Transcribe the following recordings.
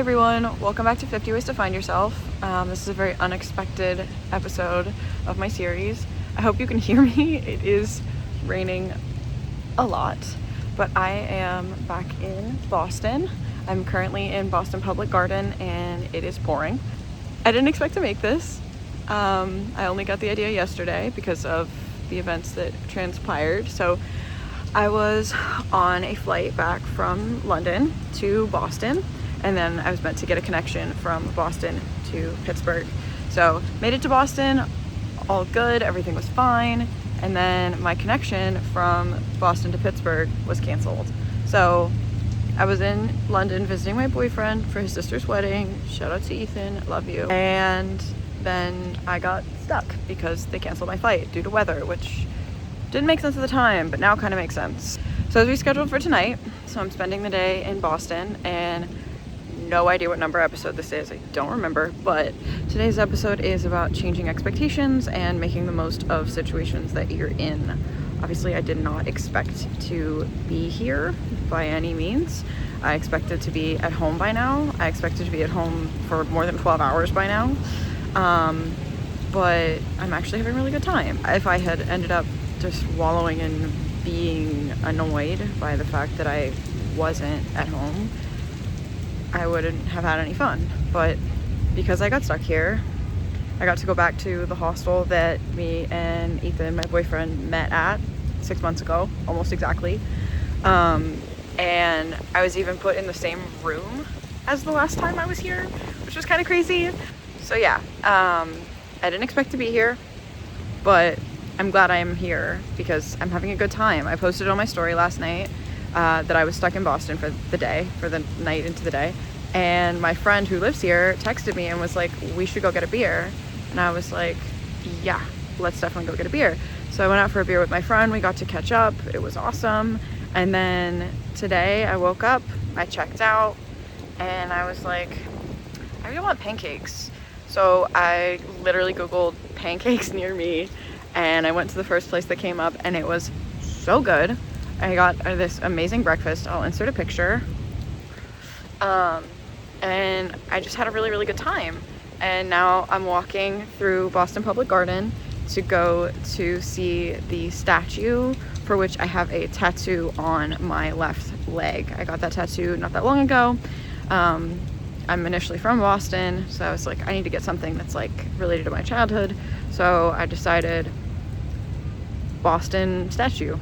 everyone, welcome back to 50 Ways to Find Yourself. This is a very unexpected episode of my series. I hope you can hear me. It is raining a lot, but I am back in Boston. I'm currently in Boston Public Garden and it is pouring. I didn't expect to make this. I only got the idea yesterday because of the events that transpired. So I was on a flight back from London to Boston, and then I was meant to get a connection from Boston to Pittsburgh. So made it to Boston, all good, everything was fine, and then my connection from Boston to Pittsburgh was canceled. So I was in London visiting my boyfriend for his sister's wedding. Shout out to Ethan, love you. And then I got stuck because they canceled my flight due to weather, which didn't make sense at the time, but now kind of makes sense. So I was rescheduled for tonight, so I'm spending the day in Boston, and no idea what number episode this is. I don't remember, but today's episode is about changing expectations and making the most of situations that you're in. Obviously, I did not expect to be here by any means. I expected to be at home by now. I expected to be at home for more than 12 hours by now. But I'm actually having a really good time. If I had ended up just wallowing in being annoyed by the fact that I wasn't at home, I wouldn't have had any fun. But because I got stuck here, I got to go back to the hostel that me and Ethan, my boyfriend, met at 6 months ago, almost exactly. And I was even put in the same room as the last time I was here, which was kind of crazy. So yeah, I didn't expect to be here, but I'm glad I am here because I'm having a good time. I posted on my story last night that I was stuck in Boston for the night into the day. And my friend who lives here texted me and was like, we should go get a beer. And I was like, yeah, let's definitely go get a beer. So I went out for a beer with my friend. We got to catch up. It was awesome. And then today I woke up, I checked out, and I was like, I really want pancakes. So I literally Googled pancakes near me, and I went to the first place that came up, and it was so good. I got this amazing breakfast. I'll insert a picture. And I just had a really, really good time. And now I'm walking through Boston Public Garden to go to see the statue for which I have a tattoo on my left leg. I got that tattoo not that long ago. I'm initially from Boston, so I was like, I need to get something that's like related to my childhood. So I decided Boston statue.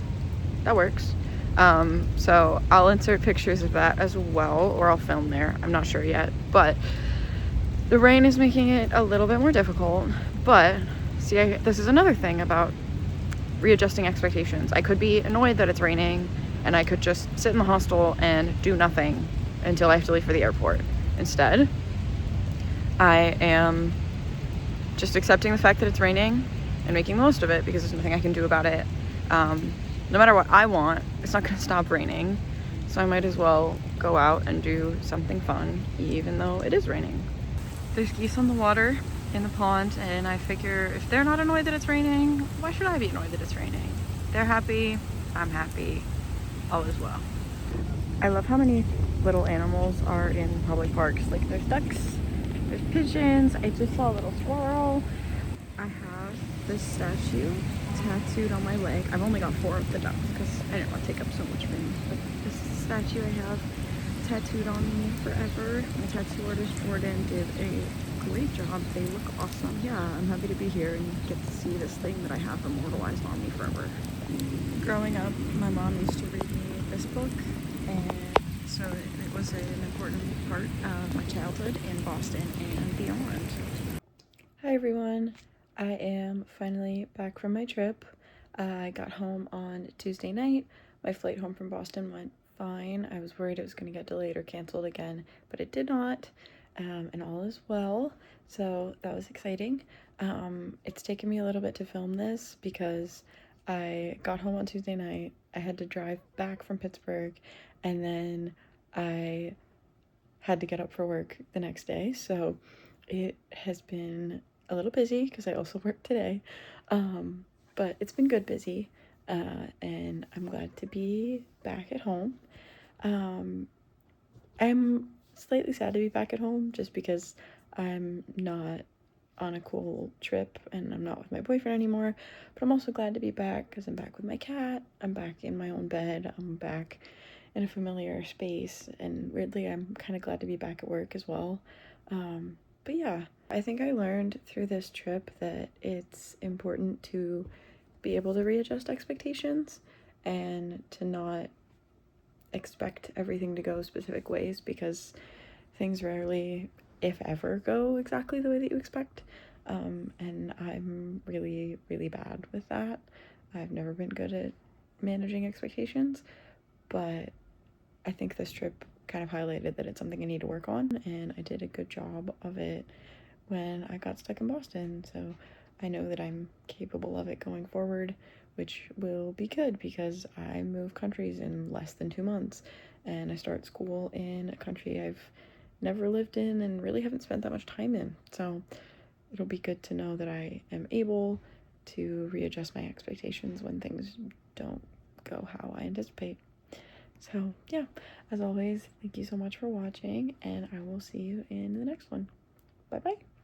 That works. So I'll insert pictures of that as well, or I'll film there. I'm not sure yet, but the rain is making it a little bit more difficult. But see, this is another thing about readjusting expectations. I could be annoyed that it's raining, and I could just sit in the hostel and do nothing until I have to leave for the airport. Instead, I am just accepting the fact that it's raining and making the most of it because there's nothing I can do about it. No matter what I want, it's not going to stop raining. So I might as well go out and do something fun, even though it is raining. There's geese on the water in the pond, and I figure if they're not annoyed that it's raining, why should I be annoyed that it's raining? They're happy, I'm happy, all is well. I love how many little animals are in public parks. Like there's ducks, there's pigeons, I just saw a little squirrel. I have this statue tattooed on my leg. I've only got 4 of the ducks because I didn't want to take up so much room. But this statue I have tattooed on me forever. My tattoo artist Jordan did a great job. They look awesome. Yeah, I'm happy to be here and get to see this thing that I have immortalized on me forever. Growing up, my mom used to read me this book, and so it was an important part of my childhood in Boston and beyond. Hi everyone. I am finally back from my trip. I got home on Tuesday night. My flight home from Boston went fine. I was worried it was going to get delayed or canceled again, but it did not, and all is well, so that was exciting. It's taken me a little bit to film this because I got home on Tuesday night. I had to drive back from Pittsburgh, and then I had to get up for work the next day, so it has been a little busy because I also work today, but it's been good busy, and I'm glad to be back at home. I'm slightly sad to be back at home just because I'm not on a cool trip and I'm not with my boyfriend anymore. But I'm also glad to be back because I'm back with my cat. I'm back in my own bed. I'm back in a familiar space. And weirdly, I'm kind of glad to be back at work as well. But yeah, I think I learned through this trip that it's important to be able to readjust expectations and to not expect everything to go specific ways, because things rarely, if ever, go exactly the way that you expect. And I'm really, really bad with that. I've never been good at managing expectations, but I think this trip kind of highlighted that it's something I need to work on, and I did a good job of it when I got stuck in Boston. So I know that I'm capable of it going forward, which will be good because I move countries in less than 2 months and I start school in a country I've never lived in and really haven't spent that much time in. So it'll be good to know that I am able to readjust my expectations when things don't go how I anticipate. So yeah, as always, thank you so much for watching, and I will see you in the next one. Bye bye.